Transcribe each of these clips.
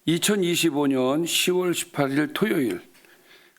2025년 10월 18일 토요일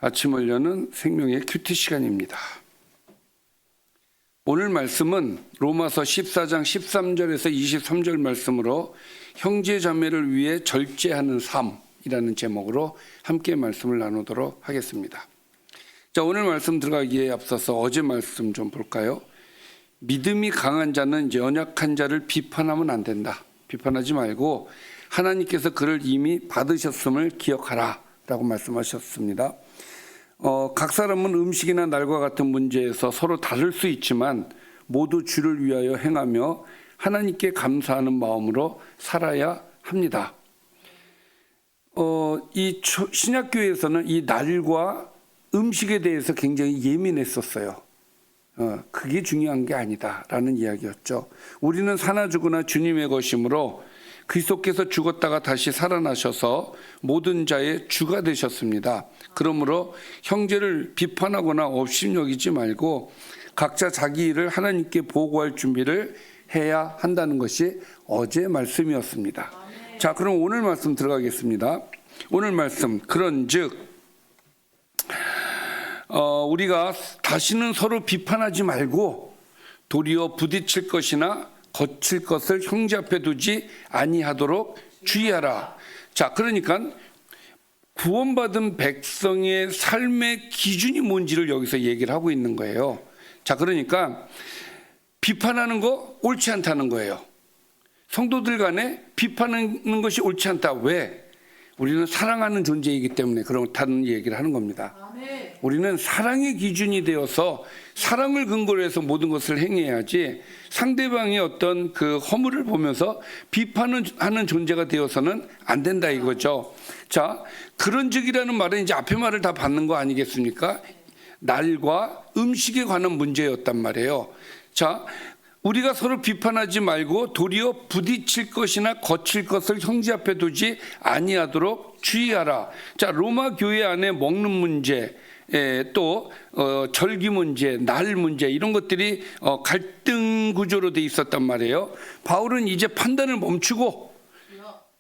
아침을 여는 생명의 큐티 시간입니다. 오늘 말씀은 로마서 14장 13절에서 23절 말씀으로 형제 자매를 위해 절제하는 삶이라는 제목으로 함께 말씀을 나누도록 하겠습니다. 자, 오늘 말씀 들어가기에 앞서서 어제 말씀 좀 볼까요? 믿음이 강한 자는 연약한 자를 비판하면 안 된다. 비판하지 말고 하나님께서 그를 이미 받으셨음을 기억하라 라고 말씀하셨습니다. 각 사람은 음식이나 날과 같은 문제에서 서로 다를 수 있지만 모두 주를 위하여 행하며 하나님께 감사하는 마음으로 살아야 합니다. 이 신약교회에서는 이 날과 음식에 대해서 굉장히 예민했었어요. 그게 중요한 게 아니다라는 이야기였죠. 우리는 사나 죽으나 주님의 것이므로 그리스도께서 죽었다가 다시 살아나셔서 모든 자의 주가 되셨습니다. 그러므로 형제를 비판하거나 업신여기지 말고 각자 자기 일을 하나님께 보고할 준비를 해야 한다는 것이 어제 말씀이었습니다. 자, 그럼 오늘 말씀 들어가겠습니다. 오늘 말씀, 그런즉 우리가 다시는 서로 비판하지 말고 도리어 부딪힐 것이나 거칠 것을 형제 앞에 두지 아니하도록 주의하라. 자, 그러니까 구원받은 백성의 삶의 기준이 뭔지를 여기서 얘기를 하고 있는 거예요. 자, 그러니까 비판하는 거 옳지 않다는 거예요. 성도들 간에 비판하는 것이 옳지 않다. 왜? 우리는 사랑하는 존재이기 때문에 그렇다는 얘기를 하는 겁니다. 우리는 사랑의 기준이 되어서 사랑을 근거로 해서 모든 것을 행해야지 상대방의 어떤 그 허물을 보면서 비판하는 존재가 되어서는 안 된다 이거죠. 자, 그런즉이라는 말은 이제 앞에 말을 다 받는 거 아니겠습니까? 날과 음식에 관한 문제였단 말이에요. 자, 우리가 서로 비판하지 말고 도리어 부딪힐 것이나 거칠 것을 형제 앞에 두지 아니하도록 주의하라. 자, 로마 교회 안에 먹는 문제, 또 절기 문제, 날 문제 이런 것들이 갈등 구조로 돼 있었단 말이에요. 바울은 이제 판단을 멈추고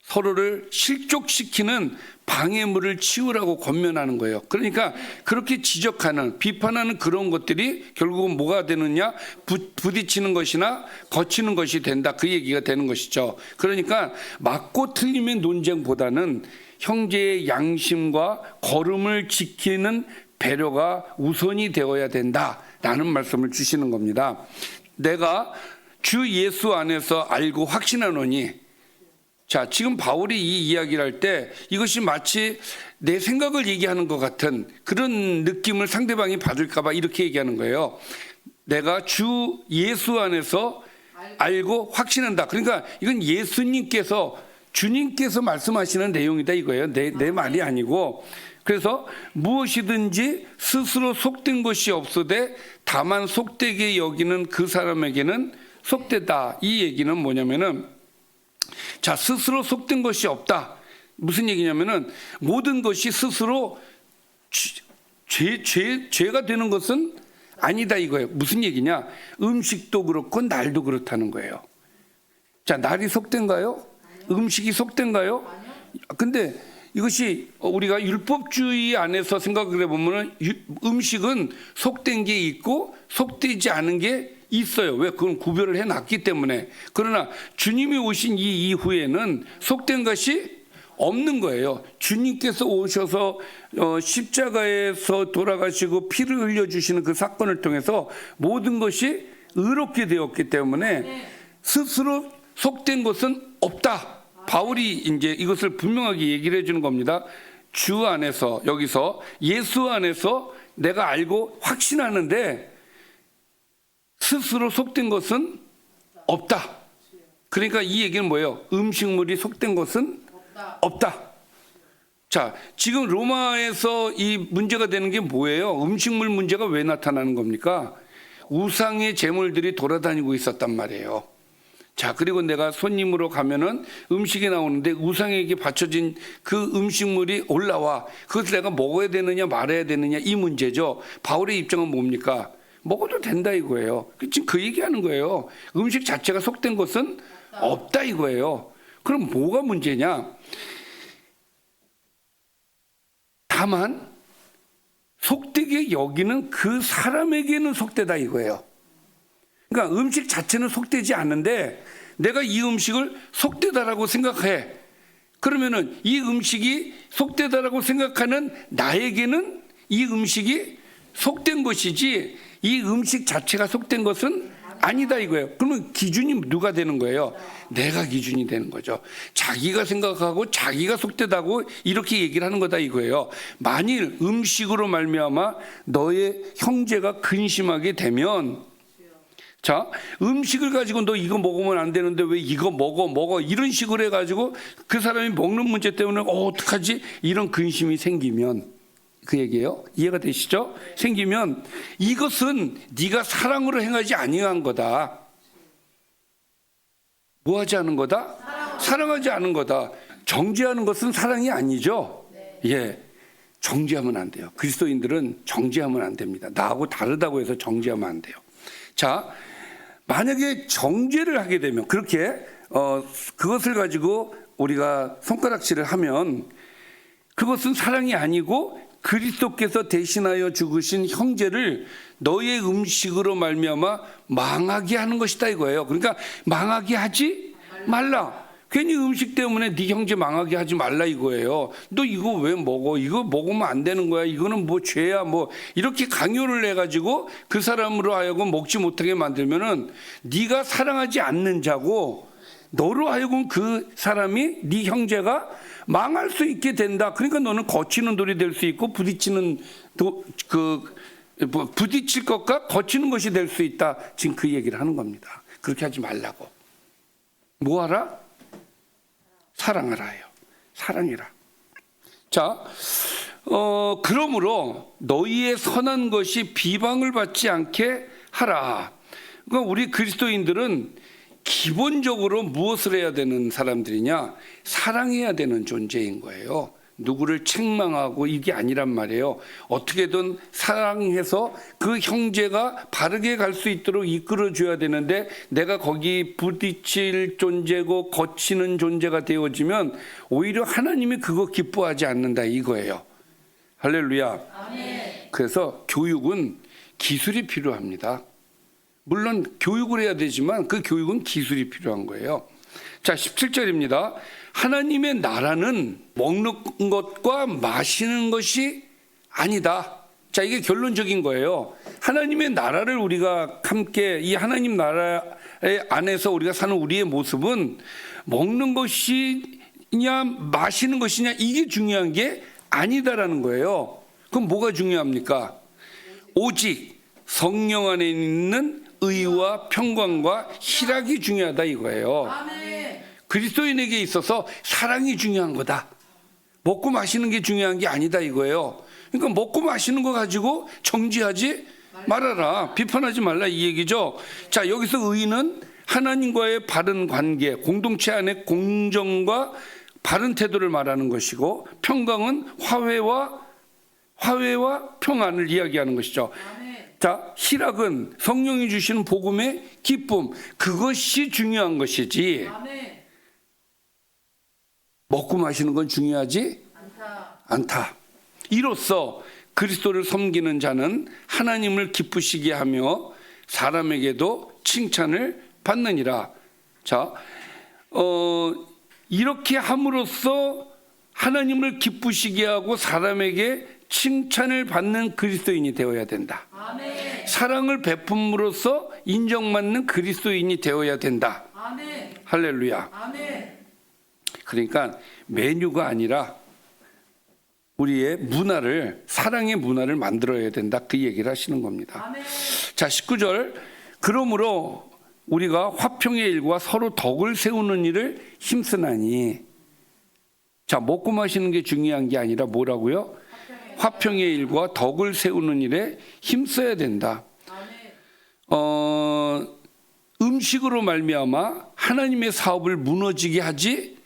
서로를 실족시키는 방해물을 치우라고 권면하는 거예요. 그러니까 그렇게 지적하는, 비판하는 그런 것들이 결국은 뭐가 되느냐? 부딪히는 것이나 거치는 것이 된다. 그 얘기가 되는 것이죠. 그러니까 맞고 틀림의 논쟁보다는 형제의 양심과 거름을 지키는 배려가 우선이 되어야 된다라는 말씀을 주시는 겁니다. 내가 주 예수 안에서 알고 확신하노니, 자, 지금 바울이 이 이야기를 할 때 이것이 마치 내 생각을 얘기하는 것 같은 그런 느낌을 상대방이 받을까 봐 이렇게 얘기하는 거예요. 내가 주 예수 안에서 알고 확신한다. 그러니까 이건 예수님께서, 주님께서 말씀하시는 내용이다 이거예요. 내 말이 아니고. 그래서 무엇이든지 스스로 속된 것이 없으되 다만 속되게 여기는 그 사람에게는 속되다. 이 얘기는 뭐냐면은, 자, 스스로 속된 것이 없다. 무슨 얘기냐면은 모든 것이 스스로 죄가 되는 것은 아니다 이거예요. 무슨 얘기냐? 음식도 그렇고 날도 그렇다는 거예요. 자, 날이 속된가요? 음식이 속된가요? 근데 이것이 우리가 율법주의 안에서 생각을 해보면 음식은 속된 게 있고 속되지 않은 게 있어요. 왜? 그건 구별을 해놨기 때문에. 그러나 주님이 오신 이 이후에는 속된 것이 없는 거예요. 주님께서 오셔서 십자가에서 돌아가시고 피를 흘려주시는 그 사건을 통해서 모든 것이 의롭게 되었기 때문에 스스로 속된 것은 없다. 바울이 이제 이것을 분명하게 얘기를 해주는 겁니다. 주 안에서, 여기서 예수 안에서 내가 알고 확신하는데 스스로 속된 것은 없다. 그러니까 이 얘기는 뭐예요? 음식물이 속된 것은 없다. 자, 지금 로마에서 이 문제가 되는 게 뭐예요? 음식물 문제가 왜 나타나는 겁니까? 우상의 제물들이 돌아다니고 있었단 말이에요. 자, 그리고 내가 손님으로 가면은 음식이 나오는데 우상에게 바쳐진 그 음식물이 올라와. 그것을 내가 먹어야 되느냐 말아야 되느냐 이 문제죠. 바울의 입장은 뭡니까? 먹어도 된다 이거예요. 지금 그 얘기하는 거예요. 음식 자체가 속된 것은 없다 이거예요. 그럼 뭐가 문제냐? 다만 속되게 여기는 그 사람에게는 속되다 이거예요. 그러니까 음식 자체는 속되지 않는데 내가 이 음식을 속되다라고 생각해. 그러면은 이 음식이 속되다라고 생각하는 나에게는 이 음식이 속된 것이지 이 음식 자체가 속된 것은 아니다 이거예요. 그러면 기준이 누가 되는 거예요? 내가 기준이 되는 거죠. 자기가 생각하고 자기가 속되다고 이렇게 얘기를 하는 거다 이거예요. 만일 음식으로 말미암아 너의 형제가 근심하게 되면, 자, 음식을 가지고 너 이거 먹으면 안 되는데 왜 이거 먹어 이런 식으로 해가지고 그 사람이 먹는 문제 때문에 어떡하지 이런 근심이 생기면, 그 얘기예요. 이해가 되시죠? 생기면 이것은 네가 사랑으로 행하지 아니한 거다. 뭐 하지 않은 거다? 사랑하지 않은 거다. 정죄하는 것은 사랑이 아니죠. 예, 정죄하면 안 돼요. 그리스도인들은 정죄하면 안 됩니다. 나하고 다르다고 해서 정죄하면 안 돼요. 자, 만약에 정죄를 하게 되면 그렇게 그것을 가지고 우리가 손가락질을 하면 그것은 사랑이 아니고 그리스도께서 대신하여 죽으신 형제를 너의 음식으로 말미암아 망하게 하는 것이다 이거예요. 그러니까 망하게 하지 말라. 괜히 음식 때문에 네 형제 망하게 하지 말라 이거예요. 너 이거 왜 먹어? 이거 먹으면 안 되는 거야. 이거는 뭐 죄야. 뭐 이렇게 강요를 해가지고 그 사람으로 하여금 먹지 못하게 만들면은 네가 사랑하지 않는 자고 너로 하여금 그 사람이 네 형제가 망할 수 있게 된다. 그러니까 너는 거치는 돌이 될 수 있고 부딪히는 부딪힐 것과 거치는 것이 될 수 있다. 지금 그 얘기를 하는 겁니다. 그렇게 하지 말라고. 뭐 하라? 사랑하라요. 사랑이라. 자, 그러므로 너희의 선한 것이 비방을 받지 않게 하라. 그러니까 우리 그리스도인들은 기본적으로 무엇을 해야 되는 사람들이냐? 사랑해야 되는 존재인 거예요. 누구를 책망하고 이게 아니란 말이에요. 어떻게든 사랑해서 그 형제가 바르게 갈 수 있도록 이끌어줘야 되는데 내가 거기 부딪힐 존재고 거치는 존재가 되어지면 오히려 하나님이 그거 기뻐하지 않는다 이거예요. 할렐루야. 아멘. 그래서 교육은 기술이 필요합니다. 물론 교육을 해야 되지만 그 교육은 기술이 필요한 거예요. 자, 17절입니다. 하나님의 나라는 먹는 것과 마시는 것이 아니다. 자, 이게 결론적인 거예요. 하나님의 나라를 우리가 함께 이 하나님 나라 안에서 우리가 사는 우리의 모습은 먹는 것이냐 마시는 것이냐 이게 중요한 게 아니다라는 거예요. 그럼 뭐가 중요합니까? 오직 성령 안에 있는 의와 평강과 희락이 중요하다 이거예요. 아멘. 그리스도인에게 있어서 사랑이 중요한 거다. 먹고 마시는 게 중요한 게 아니다 이거예요. 그러니까 먹고 마시는 거 가지고 정죄하지 말아라. 비판하지 말라 이 얘기죠. 자, 여기서 의는 하나님과의 바른 관계, 공동체 안의 공정과 바른 태도를 말하는 것이고, 평강은 화해와 평안을 이야기하는 것이죠. 자, 희락은 성령이 주시는 복음의 기쁨, 그것이 중요한 것이지 먹고 마시는 건 중요하지 않다. 이로써 그리스도를 섬기는 자는 하나님을 기쁘시게 하며 사람에게도 칭찬을 받느니라. 자, 이렇게 함으로써 하나님을 기쁘시게 하고 사람에게 칭찬을 받는 그리스도인이 되어야 된다. 아멘. 사랑을 베품으로써 인정받는 그리스도인이 되어야 된다. 아멘. 할렐루야. 아멘. 그러니까 메뉴가 아니라 우리의 문화를, 사랑의 문화를 만들어야 된다. 그 얘기를 하시는 겁니다. 아멘. 자, 19절. 그러므로 우리가 화평의 일과 서로 덕을 세우는 일을 힘쓰나니. 자, 먹고 마시는 게 중요한 게 아니라 뭐라고요? 화평의 일과 덕을 세우는 일에 힘써야 된다. 음식으로 말미암아 하나님의 사업을 무너지게 하지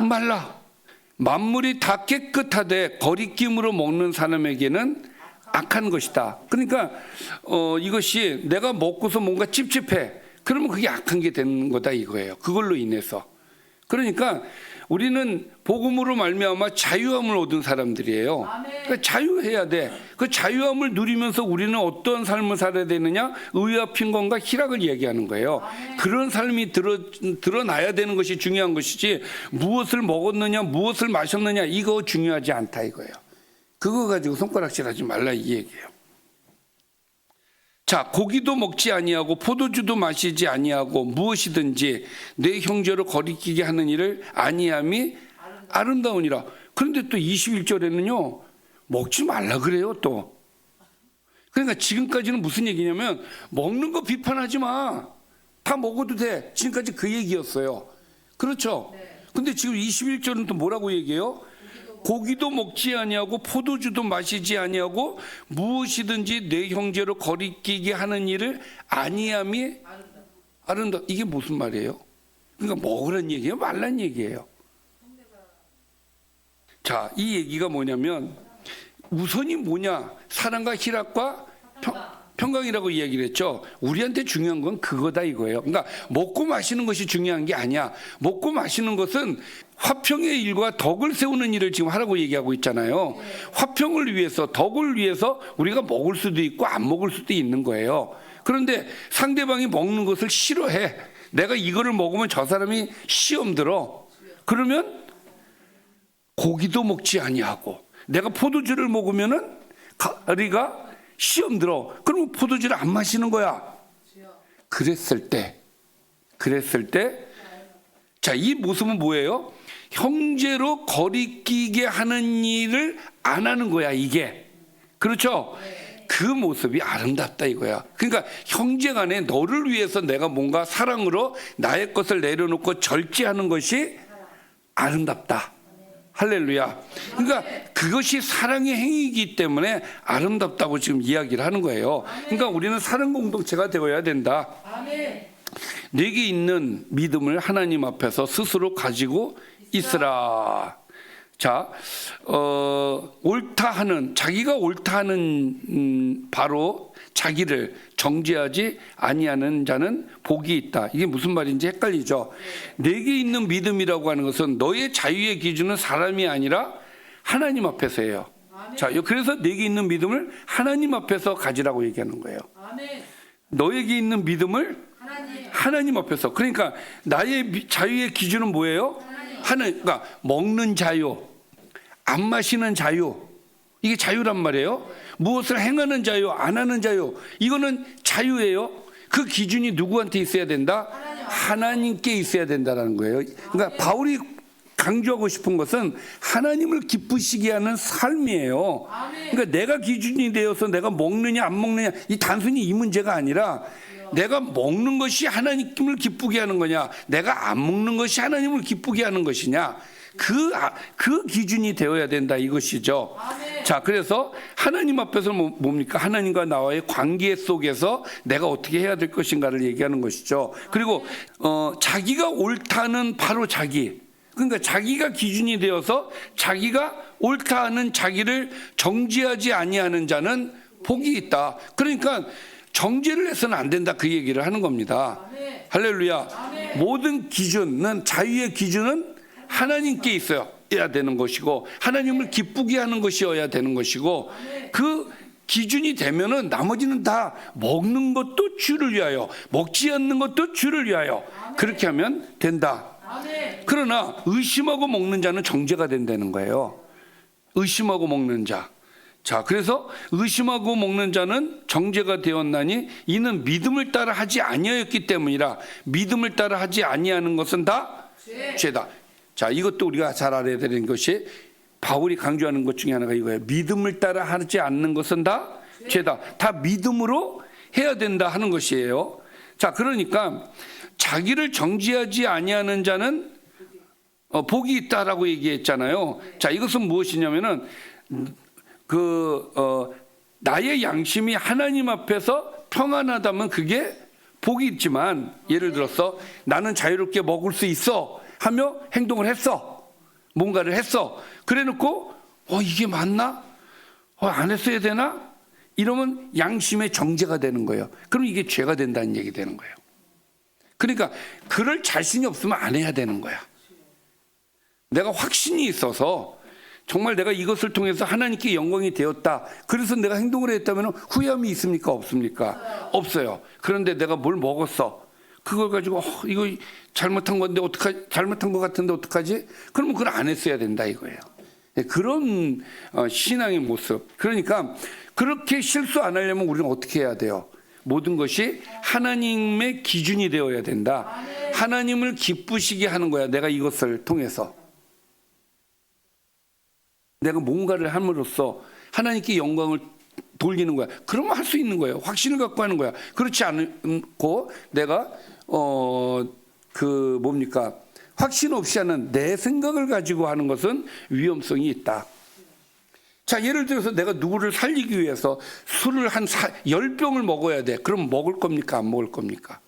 말라. 만물이 다 깨끗하되 거리낌으로 먹는 사람에게는 악한 것이다. 그러니까 이것이 내가 먹고서 뭔가 찝찝해. 그러면 그게 악한 게 되는 거다 이거예요. 그걸로 인해서. 그러니까 우리는 복음으로 말미암아 자유함을 얻은 사람들이에요. 그러니까 자유해야 돼. 그 자유함을 누리면서 우리는 어떤 삶을 살아야 되느냐? 의와 빈곤과 희락을 얘기하는 거예요. 그런 삶이 드러나야 되는 것이 중요한 것이지, 무엇을 먹었느냐, 무엇을 마셨느냐, 이거 중요하지 않다 이거예요. 그거 가지고 손가락질하지 말라 이 얘기예요. 자, 고기도 먹지 아니하고 포도주도 마시지 아니하고 무엇이든지 내 형제로 거리끼게 하는 일을 아니함이 아름다우니라. 그런데 또 21절에는요 먹지 말라 그래요 또. 그러니까 지금까지는 무슨 얘기냐면 먹는 거 비판하지 마, 다 먹어도 돼, 지금까지 그 얘기였어요. 그렇죠? 근데 지금 21절은 또 뭐라고 얘기해요? 고기도 먹지 아니하고 포도주도 마시지 아니하고 무엇이든지 내 형제로 거리끼게 하는 일을 아니함이 아름다. 이게 무슨 말이에요? 그러니까 먹으란 얘기예요, 말란 얘기예요? 자, 이 얘기가 뭐냐면 우선이 뭐냐? 사랑과 희락과 평강이라고 이야기를 했죠. 우리한테 중요한 건 그거다 이거예요. 그러니까 먹고 마시는 것이 중요한 게 아니야. 먹고 마시는 것은 화평의 일과 덕을 세우는 일을 지금 하라고 얘기하고 있잖아요. 화평을 위해서, 덕을 위해서 우리가 먹을 수도 있고 안 먹을 수도 있는 거예요. 그런데 상대방이 먹는 것을 싫어해. 내가 이거를 먹으면 저 사람이 시험 들어. 그러면 고기도 먹지 아니하고 내가 포도주를 먹으면은 가리가 시험 들어. 그러면 포도주를 안 마시는 거야. 그랬을 때 자, 이 모습은 뭐예요? 형제로 거리끼게 하는 일을 안 하는 거야 이게. 그렇죠? 그 모습이 아름답다 이거야. 그러니까 형제간에 너를 위해서 내가 뭔가 사랑으로 나의 것을 내려놓고 절제하는 것이 아름답다. 할렐루야. 그러니까 그것이 사랑의 행위이기 때문에 아름답다고 지금 이야기를 하는 거예요. 그러니까 우리는 사랑 공동체가 되어야 된다. 내게 있는 믿음을 하나님 앞에서 스스로 가지고 있으라. 자, 옳다 하는, 자기가 옳다 하는 바로 자기를 정죄하지 아니하는 자는 복이 있다. 이게 무슨 말인지 헷갈리죠. 내게 있는 믿음이라고 하는 것은 너의 자유의 기준은 사람이 아니라 하나님 앞에서예요. 자, 그래서 내게 있는 믿음을 하나님 앞에서 가지라고 얘기하는 거예요. 너에게 있는 믿음을 하나님 앞에서. 그러니까 나의 자유의 기준은 뭐예요? 그러니까 먹는 자유, 안 마시는 자유, 이게 자유란 말이에요. 무엇을 행하는 자유, 안 하는 자유, 이거는 자유예요. 그 기준이 누구한테 있어야 된다? 하나님께 있어야 된다는 거예요. 그러니까 바울이 강조하고 싶은 것은 하나님을 기쁘시게 하는 삶이에요. 그러니까 내가 기준이 되어서 내가 먹느냐 안 먹느냐, 이 단순히 이 문제가 아니라 내가 먹는 것이 하나님을 기쁘게 하는 거냐, 내가 안 먹는 것이 하나님을 기쁘게 하는 것이냐, 그 기준이 되어야 된다 이것이죠. 자, 그래서 하나님 앞에서 뭡니까? 하나님과 나와의 관계 속에서 내가 어떻게 해야 될 것인가를 얘기하는 것이죠. 그리고 자기가 옳다는 바로 자기, 그러니까 자기가 기준이 되어서 자기가 옳다 하는 자기를 정죄하지 아니하는 자는 복이 있다. 그러니까 정죄를 해서는 안 된다 그 얘기를 하는 겁니다. 할렐루야. 모든 기준은, 자유의 기준은 하나님께 있어야 되는 것이고 하나님을 기쁘게 하는 것이어야 되는 것이고, 그 기준이 되면은 나머지는 다 먹는 것도 주를 위하여, 먹지 않는 것도 주를 위하여, 그렇게 하면 된다. 그러나 의심하고 먹는 자는 정죄가 된다는 거예요. 의심하고 먹는 자. 자, 그래서 의심하고 먹는 자는 정죄가 되었나니 이는 믿음을 따라 하지 아니하였기 때문이라. 믿음을 따라 하지 아니하는 것은 다 죄다. 자, 이것도 우리가 잘 알아야 되는 것이 바울이 강조하는 것 중에 하나가 이거예요. 믿음을 따라 하지 않는 것은 다 죄다. 다 믿음으로 해야 된다 하는 것이에요. 자, 그러니까 자기를 정죄하지 아니하는 자는 복이 있다라고 얘기했잖아요. 자, 이것은 무엇이냐면은 나의 양심이 하나님 앞에서 평안하다면 그게 복이 있지만, 예를 들어서 나는 자유롭게 먹을 수 있어 하며 행동을 했어, 뭔가를 했어, 그래놓고 이게 맞나? 안 했어야 되나? 이러면 양심의 정죄가 되는 거예요. 그럼 이게 죄가 된다는 얘기 되는 거예요. 그러니까 그럴 자신이 없으면 안 해야 되는 거야. 내가 확신이 있어서 정말 내가 이것을 통해서 하나님께 영광이 되었다. 그래서 내가 행동을 했다면 후회함이 있습니까? 없습니까? 없어요. 그런데 내가 뭘 먹었어. 그걸 가지고 이거 잘못한 건데 어떡하지? 잘못한 것 같은데 어떡하지? 그러면 그걸 안 했어야 된다 이거예요. 그런 신앙의 모습. 그러니까 그렇게 실수 안 하려면 우리는 어떻게 해야 돼요? 모든 것이 하나님의 기준이 되어야 된다. 하나님을 기쁘시게 하는 거야. 내가 이것을 통해서. 내가 뭔가를 함으로써 하나님께 영광을 돌리는 거야. 그러면 할 수 있는 거예요. 확신을 갖고 하는 거야. 그렇지 않고 내가 확신 없이 하는 내 생각을 가지고 하는 것은 위험성이 있다. 자, 예를 들어서 내가 누구를 살리기 위해서 술을 한 10병을 먹어야 돼. 그럼 먹을 겁니까? 안 먹을 겁니까?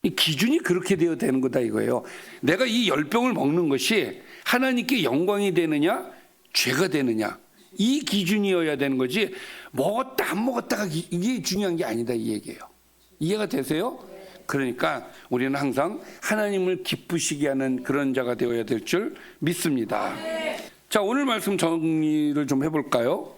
이 기준이 그렇게 되어야 되는 거다 이거예요. 내가 이 10병을 먹는 것이 하나님께 영광이 되느냐 죄가 되느냐 이 기준이어야 되는 거지, 먹었다 안 먹었다가 이게 중요한 게 아니다 이 얘기예요. 이해가 되세요? 그러니까 우리는 항상 하나님을 기쁘시게 하는 그런 자가 되어야 될 줄 믿습니다. 자, 오늘 말씀 정리를 좀 해볼까요?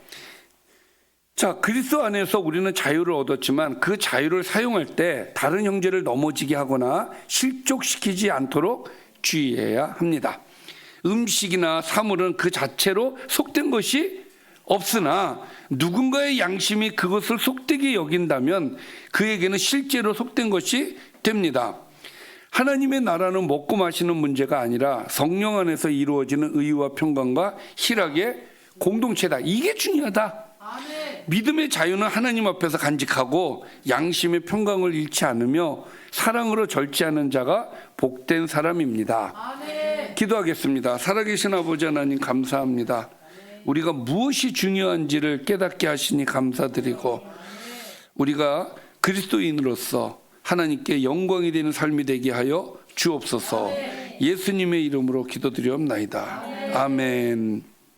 자, 그리스도 안에서 우리는 자유를 얻었지만 그 자유를 사용할 때 다른 형제를 넘어지게 하거나 실족시키지 않도록 주의해야 합니다. 음식이나 사물은 그 자체로 속된 것이 없으나 누군가의 양심이 그것을 속되게 여긴다면 그에게는 실제로 속된 것이 됩니다. 하나님의 나라는 먹고 마시는 문제가 아니라 성령 안에서 이루어지는 의와 평강과 희락의 공동체다. 이게 중요하다. 믿음의 자유는 하나님 앞에서 간직하고 양심의 평강을 잃지 않으며 사랑으로 절제하는 자가 복된 사람입니다. 기도하겠습니다. 살아계신 아버지 하나님 감사합니다. 우리가 무엇이 중요한지를 깨닫게 하시니 감사드리고 우리가 그리스도인으로서 하나님께 영광이 되는 삶이 되게 하여 주옵소서. 예수님의 이름으로 기도드리옵나이다. 아멘.